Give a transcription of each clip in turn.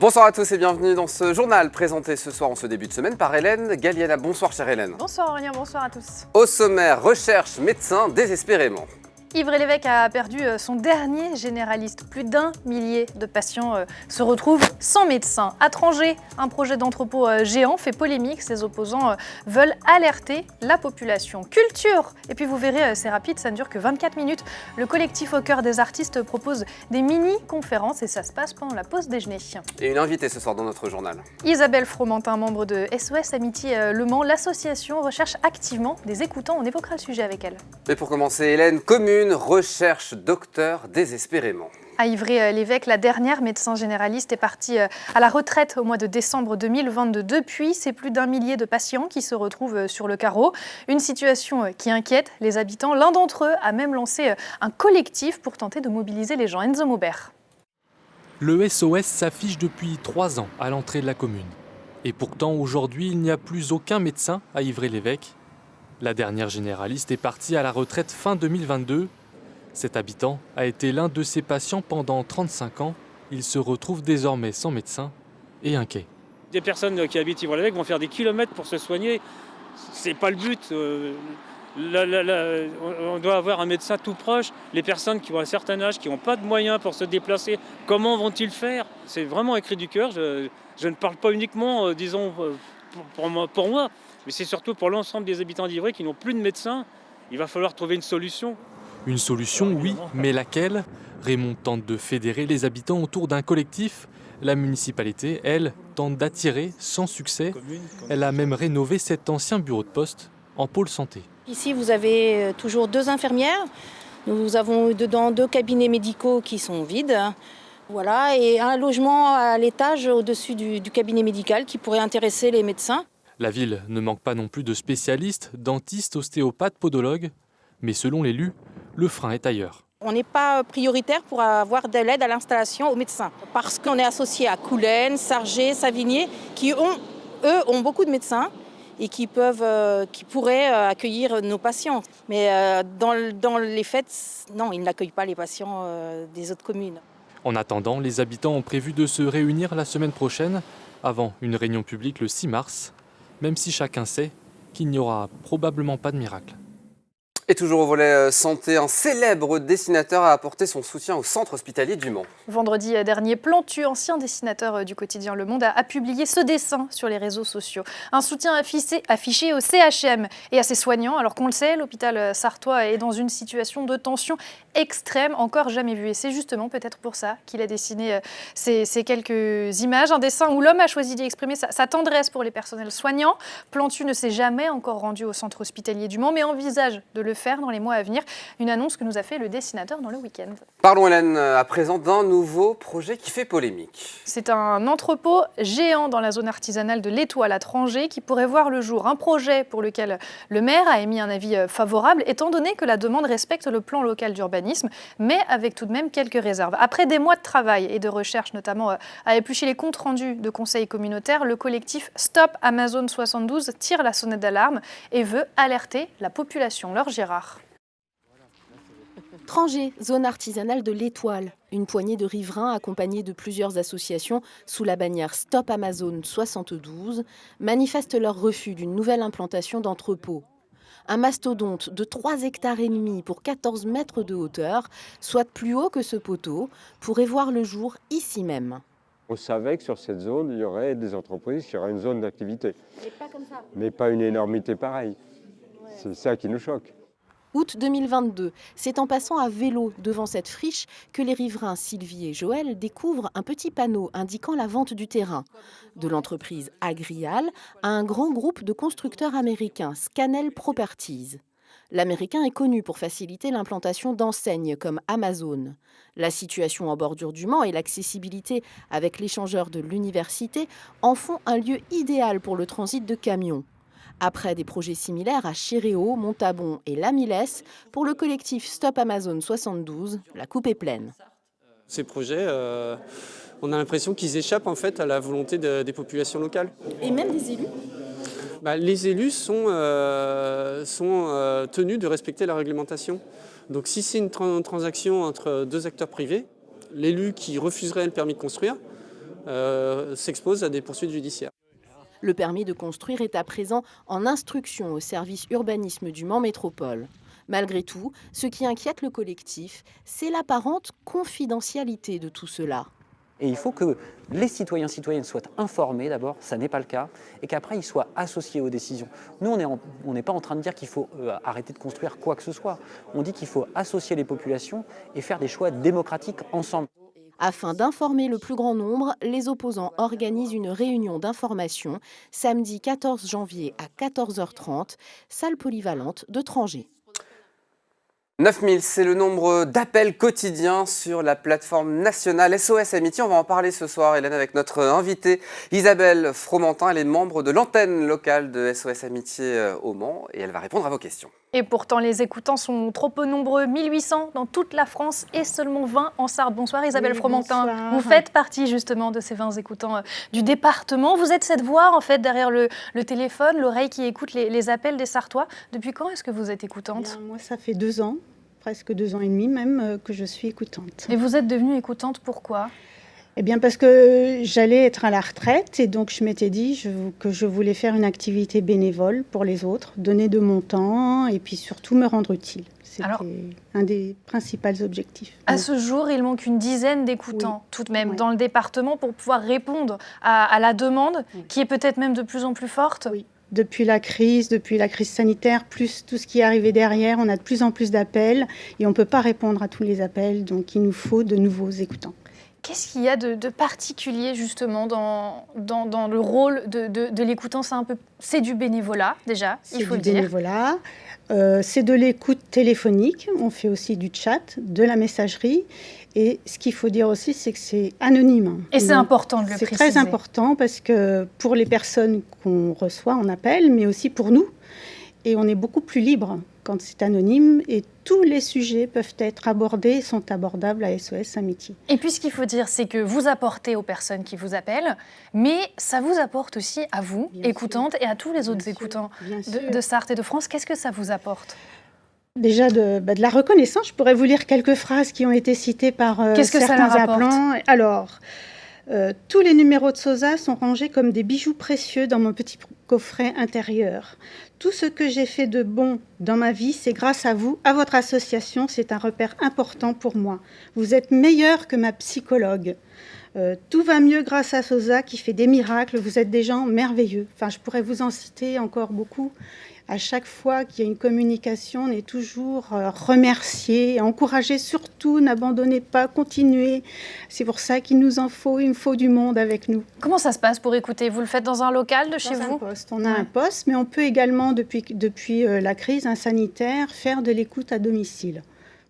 Bonsoir à tous et bienvenue dans ce journal présenté ce soir en ce début de semaine par Hélène Galliana. Bonsoir chère Hélène. Bonsoir Aurélien, bonsoir à tous. Au sommaire, recherche médecin désespérément. Ivry-Lévesque a perdu son dernier généraliste. Plus d'1 millier de patients se retrouvent sans médecin. À Trangé, un projet d'entrepôt géant fait polémique. Ses opposants veulent alerter la population. Culture. Et puis vous verrez, c'est rapide, ça ne dure que 24 minutes. Le collectif Au cœur des artistes propose des mini-conférences et ça se passe pendant la pause déjeuner. Et une invitée ce soir dans notre journal. Isabelle Fromentin, membre de SOS Amitié Le Mans. L'association recherche activement des écoutants. On évoquera le sujet avec elle. Et pour commencer, Hélène, commune recherche docteur désespérément. À Ivry-Lévesque, la dernière médecin généraliste est partie à la retraite au mois de décembre 2022. Depuis, c'est plus d'1 millier de patients qui se retrouvent sur le carreau. Une situation qui inquiète les habitants. L'un d'entre eux a même lancé un collectif pour tenter de mobiliser les gens. Enzo Maubert. Le SOS s'affiche depuis 3 ans à l'entrée de la commune. Et pourtant, aujourd'hui, il n'y a plus aucun médecin à Ivry-Lévesque. La dernière généraliste est partie à la retraite fin 2022. Cet habitant a été l'un de ses patients pendant 35 ans. Il se retrouve désormais sans médecin et inquiet. Des personnes qui habitent Ivry-Lévesque vont faire des kilomètres pour se soigner. C'est pas le but. On doit avoir un médecin tout proche. Les personnes qui ont un certain âge, qui n'ont pas de moyens pour se déplacer, comment vont-ils faire? C'est vraiment un cri du cœur. Je ne parle pas uniquement, disons, pour moi, mais c'est surtout pour l'ensemble des habitants d'Ivry qui n'ont plus de médecin. Il va falloir trouver une solution. Une solution, oui, mais laquelle? Raymond tente de fédérer les habitants autour d'un collectif. La municipalité, elle, tente d'attirer sans succès. Elle a même rénové cet ancien bureau de poste en pôle santé. Ici, vous avez toujours 2 infirmières. Nous avons dedans 2 cabinets médicaux qui sont vides. Voilà, et un logement à l'étage au-dessus du cabinet médical qui pourrait intéresser les médecins. La ville ne manque pas non plus de spécialistes, dentistes, ostéopathes, podologues. Mais selon l'élu, le frein est ailleurs. On n'est pas prioritaire pour avoir de l'aide à l'installation aux médecins. Parce qu'on est associé à Coulennes, Sargé, Savigné, qui ont beaucoup de médecins et qui pourraient accueillir nos patients. Mais dans les faits, non, ils n'accueillent pas les patients des autres communes. En attendant, les habitants ont prévu de se réunir la semaine prochaine, avant une réunion publique le 6 mars, même si chacun sait qu'il n'y aura probablement pas de miracle. Et toujours au volet santé, un célèbre dessinateur a apporté son soutien au centre hospitalier du Mans. Vendredi dernier, Plantu, ancien dessinateur du quotidien Le Monde, a publié ce dessin sur les réseaux sociaux. Un soutien affiché au CHM et à ses soignants, alors qu'on le sait, l'hôpital sarthois est dans une situation de tension extrême, encore jamais vue. Et c'est justement peut-être pour ça qu'il a dessiné ces quelques images. Un dessin où l'homme a choisi d'y exprimer sa tendresse pour les personnels soignants. Plantu ne s'est jamais encore rendu au centre hospitalier du Mans, mais envisage de le faire dans les mois à venir. Une annonce que nous a fait le dessinateur dans le week-end. Parlons Hélène à présent d'un nouveau projet qui fait polémique. C'est un entrepôt géant dans la zone artisanale de l'Étoile à Trangé qui pourrait voir le jour. Un projet pour lequel le maire a émis un avis favorable étant donné que la demande respecte le plan local d'urbanisme, mais avec tout de même quelques réserves. Après des mois de travail et de recherche, notamment à éplucher les comptes rendus de conseils communautaires, le collectif Stop Amazon 72 tire la sonnette d'alarme et veut alerter la population. Laure Gérard. Trangé, zone artisanale de l'Étoile. Une poignée de riverains accompagnés de plusieurs associations sous la bannière Stop Amazon 72 manifestent leur refus d'une nouvelle implantation d'entrepôt. Un mastodonte de 3,5 hectares pour 14 mètres de hauteur, soit plus haut que ce poteau, pourrait voir le jour ici même. On savait que sur cette zone, il y aurait des entreprises, qu'il y aurait une zone d'activité. Mais pas comme ça. Mais pas une énormité pareille. Ouais. C'est ça qui nous choque. Août 2022, c'est en passant à vélo devant cette friche que les riverains Sylvie et Joël découvrent un petit panneau indiquant la vente du terrain. De l'entreprise Agrial à un grand groupe de constructeurs américains, Scanel Properties. L'américain est connu pour faciliter l'implantation d'enseignes comme Amazon. La situation en bordure du Mans et l'accessibilité avec l'échangeur de l'université en font un lieu idéal pour le transit de camions. Après des projets similaires à Chéréo, Montabon et Lamilès, pour le collectif Stop Amazon 72, la coupe est pleine. Ces projets, on a l'impression qu'ils échappent en fait à la volonté des populations locales. Et même des élus ? Les élus sont tenus de respecter la réglementation. Donc si c'est une transaction entre 2 acteurs privés, l'élu qui refuserait le permis de construire s'exposent à des poursuites judiciaires. Le permis de construire est à présent en instruction au service urbanisme du Mans Métropole. Malgré tout, ce qui inquiète le collectif, c'est l'apparente confidentialité de tout cela. Et il faut que les citoyens et citoyennes soient informés d'abord, ça n'est pas le cas, et qu'après ils soient associés aux décisions. Nous, on n'est pas en train de dire qu'il faut arrêter de construire quoi que ce soit. On dit qu'il faut associer les populations et faire des choix démocratiques ensemble. Afin d'informer le plus grand nombre, les opposants organisent une réunion d'information samedi 14 janvier à 14h30, salle polyvalente de Trangé. 9000, c'est le nombre d'appels quotidiens sur la plateforme nationale SOS Amitié. On va en parler ce soir, Hélène, avec notre invitée Isabelle Fromentin. Elle est membre de l'antenne locale de SOS Amitié au Mans et elle va répondre à vos questions. Et pourtant, les écoutants sont trop peu nombreux, 1800 dans toute la France et seulement 20 en Sarthe. Bonsoir Isabelle Fromentin. Bonsoir. Vous faites partie justement de ces 20 écoutants du département. Vous êtes cette voix en fait derrière le téléphone, l'oreille qui écoute les appels des Sartois. Depuis quand est-ce que vous êtes écoutante ? Moi, ça fait 2 ans, presque 2 ans et demi même, que je suis écoutante. Et vous êtes devenue écoutante pourquoi ? Eh bien parce que j'allais être à la retraite et donc je m'étais dit que je voulais faire une activité bénévole pour les autres, donner de mon temps et puis surtout me rendre utile. C'était un des principaux objectifs. À ce jour, il manque une dizaine d'écoutants tout de même dans le département pour pouvoir répondre à la demande qui est peut-être même de plus en plus forte. Oui. Depuis la crise sanitaire, plus tout ce qui est arrivé derrière, on a de plus en plus d'appels et on ne peut pas répondre à tous les appels, donc il nous faut de nouveaux écoutants. Qu'est-ce qu'il y a de particulier justement dans le rôle de l'écoutant ? C'est du bénévolat déjà, il faut le dire. C'est du bénévolat, c'est de l'écoute téléphonique, on fait aussi du chat, de la messagerie. Et ce qu'il faut dire aussi, c'est que c'est anonyme. Et c'est important de le préciser. C'est très important parce que pour les personnes qu'on reçoit en appel, mais aussi pour nous, et on est beaucoup plus libre quand c'est anonyme et tous les sujets peuvent être abordés, sont abordables à SOS Amitié. Et puis ce qu'il faut dire, c'est que vous apportez aux personnes qui vous appellent, mais ça vous apporte aussi à vous, écoutantes, et à tous les autres écoutants de Sarthe et de France. Qu'est-ce que ça vous apporte ? Déjà de la reconnaissance. Je pourrais vous lire quelques phrases qui ont été citées par certains appelants. Alors, tous les numéros de SOSA sont rangés comme des bijoux précieux dans mon petit coffret intérieur. Tout ce que j'ai fait de bon dans ma vie, c'est grâce à vous, à votre association. C'est un repère important pour moi. Vous êtes meilleur que ma psychologue. Tout va mieux grâce à SOSA qui fait des miracles. Vous êtes des gens merveilleux. Enfin, je pourrais vous en citer encore beaucoup. À chaque fois qu'il y a une communication, on est toujours remercié, encouragé, surtout, n'abandonnez pas, continuez. C'est pour ça qu'il nous en faut, il me faut du monde avec nous. Comment ça se passe pour écouter ? Vous le faites dans un local de chez vous ? On a un poste, mais on peut également, depuis la crise sanitaire, faire de l'écoute à domicile,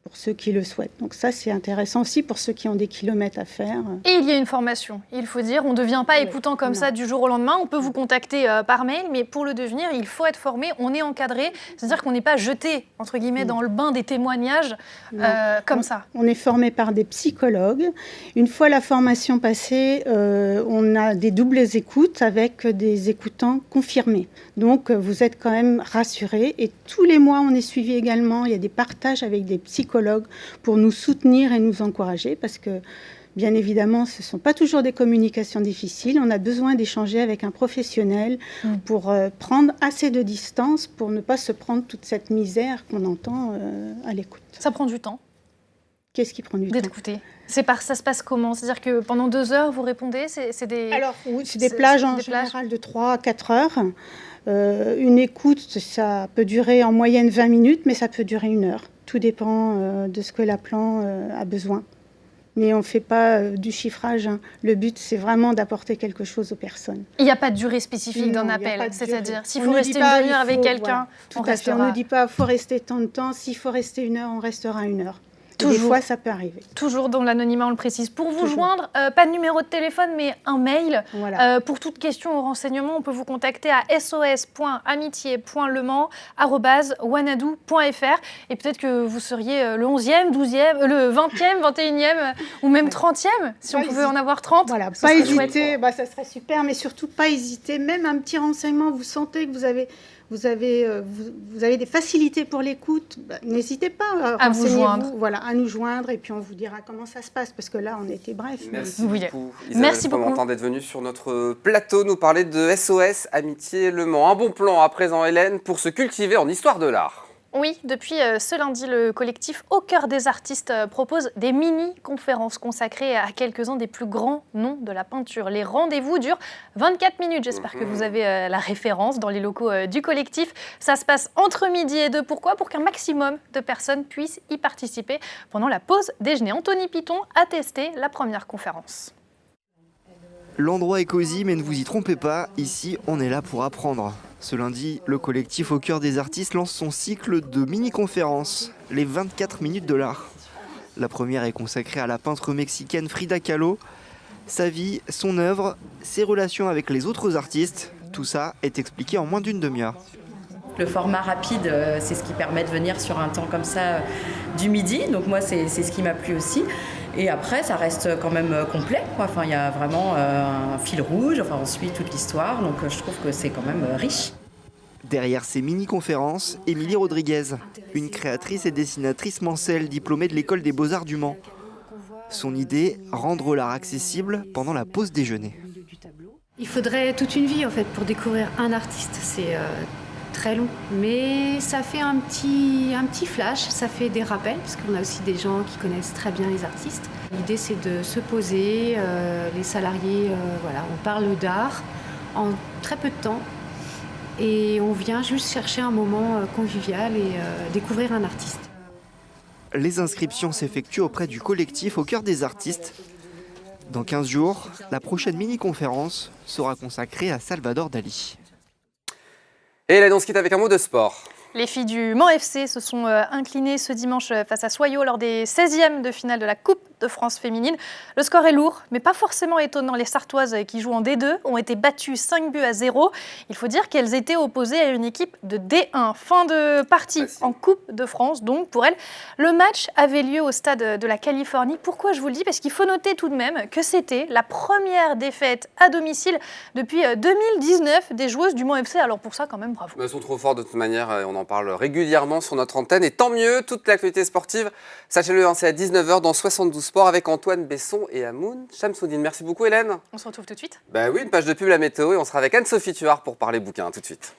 pour ceux qui le souhaitent. Donc ça, c'est intéressant aussi pour ceux qui ont des kilomètres à faire. Et il y a une formation, il faut dire. On ne devient pas écoutant comme ça du jour au lendemain. On peut vous contacter par mail, mais pour le devenir, il faut être formé. On est encadré, c'est-à-dire qu'on n'est pas jeté, entre guillemets, dans le bain des témoignages comme ça. On est formé par des psychologues. Une fois la formation passée, on a des doubles écoutes avec des écoutants confirmés. Donc, vous êtes quand même rassurés. Et tous les mois, on est suivi également. Il y a des partages avec des psychologues pour nous soutenir et nous encourager parce que, bien évidemment, ce ne sont pas toujours des communications difficiles. On a besoin d'échanger avec un professionnel pour prendre assez de distance pour ne pas se prendre toute cette misère qu'on entend à l'écoute. Ça prend du temps. Qu'est-ce qui prend du temps ? D'être écouté. Ça se passe comment ? C'est-à-dire que pendant 2 heures, vous répondez ? C'est des plages en général de 3 à 4 heures. Une écoute, ça peut durer en moyenne 20 minutes, mais ça peut durer 1 heure. Tout dépend de ce que l'appelant a besoin. Mais on ne fait pas du chiffrage. Le but, c'est vraiment d'apporter quelque chose aux personnes. Il n'y a pas de durée spécifique d'un appel. C'est-à-dire, s'il faut rester une demi-heure avec quelqu'un, on restera. On ne dit pas qu'il faut rester tant de temps. S'il faut rester 1 heure, on restera 1 heure. Toujours. Des fois, ça peut arriver. Toujours dans l'anonymat, on le précise. Pour vous joindre, pas de numéro de téléphone, mais un mail. Voilà. Pour toute question ou renseignement, on peut vous contacter à sos.amitié.lemans@wanadoo.fr. Et peut-être que vous seriez le 11e, 12e, le 20e, 21e ou même 30e, si on pouvait en avoir 30. Voilà, pas hésiter, ça serait super, mais surtout pas hésiter. Même un petit renseignement, vous sentez que vous avez des facilités pour l'écoute, n'hésitez pas à vous joindre. Voilà, à nous joindre et puis on vous dira comment ça se passe, parce que là, on était bref. Merci Oui. beaucoup, Merci Isabelle beaucoup. Fromentin, d'être venue sur notre plateau nous parler de SOS Amitié Le Mans. Un bon plan à présent, Hélène, pour se cultiver en histoire de l'art. Oui, depuis ce lundi, le collectif Au cœur des artistes propose des mini-conférences consacrées à quelques-uns des plus grands noms de la peinture. Les rendez-vous durent 24 minutes. J'espère que vous avez la référence dans les locaux du collectif. Ça se passe entre midi et 2. Pourquoi ? Pour qu'un maximum de personnes puissent y participer pendant la pause déjeuner. Anthony Piton a testé la première conférence. L'endroit est cosy, mais ne vous y trompez pas, ici on est là pour apprendre. Ce lundi, le collectif Au cœur des artistes lance son cycle de mini-conférences, les 24 minutes de l'art. La première est consacrée à la peintre mexicaine Frida Kahlo. Sa vie, son œuvre, ses relations avec les autres artistes, tout ça est expliqué en moins d'une demi-heure. Le format rapide, c'est ce qui permet de venir sur un temps comme ça du midi. Donc moi, c'est ce qui m'a plu aussi. Et après, ça reste quand même complet, quoi. Enfin, il y a vraiment un fil rouge. Enfin, on suit toute l'histoire. Donc je trouve que c'est quand même riche. Derrière ces mini-conférences, Émilie Rodriguez, une créatrice et dessinatrice mancelle diplômée de l'école des Beaux-Arts du Mans. Son idée, rendre l'art accessible pendant la pause déjeuner. Il faudrait toute une vie en fait pour découvrir un artiste. C'est très long, mais ça fait un petit flash, ça fait des rappels, parce qu'on a aussi des gens qui connaissent très bien les artistes. L'idée, c'est de se poser, les salariés, voilà, on parle d'art en très peu de temps, et on vient juste chercher un moment convivial et découvrir un artiste. Les inscriptions s'effectuent auprès du collectif Au cœur des artistes. Dans 15 jours, la prochaine mini-conférence sera consacrée à Salvador Dali. Et Hélène, on se quitte avec un mot de sport. Les filles du Mans FC se sont inclinées ce dimanche face à Soyaux lors des 16e de finale de la Coupe de France féminine. Le score est lourd, mais pas forcément étonnant. Les Sartoises qui jouent en D2 ont été battues 5-0. Il faut dire qu'elles étaient opposées à une équipe de D1. Fin de partie en Coupe de France, donc pour elles. Le match avait lieu au stade de la Californie. Pourquoi je vous le dis ? Parce qu'il faut noter tout de même que c'était la première défaite à domicile depuis 2019 des joueuses du Mans FC. Alors pour ça, quand même, bravo. Elles sont trop fortes de toute manière, on en parle régulièrement sur notre antenne. Et tant mieux, toute l'actualité sportive, sachez-le, c'est à 19h dans 72 Sport avec Antoine Besson et Amoun Chamsoudine. Merci beaucoup Hélène. On se retrouve tout de suite. Oui, une page de pub, la météo, et on sera avec Anne-Sophie Tuard pour parler bouquin. Tout de suite.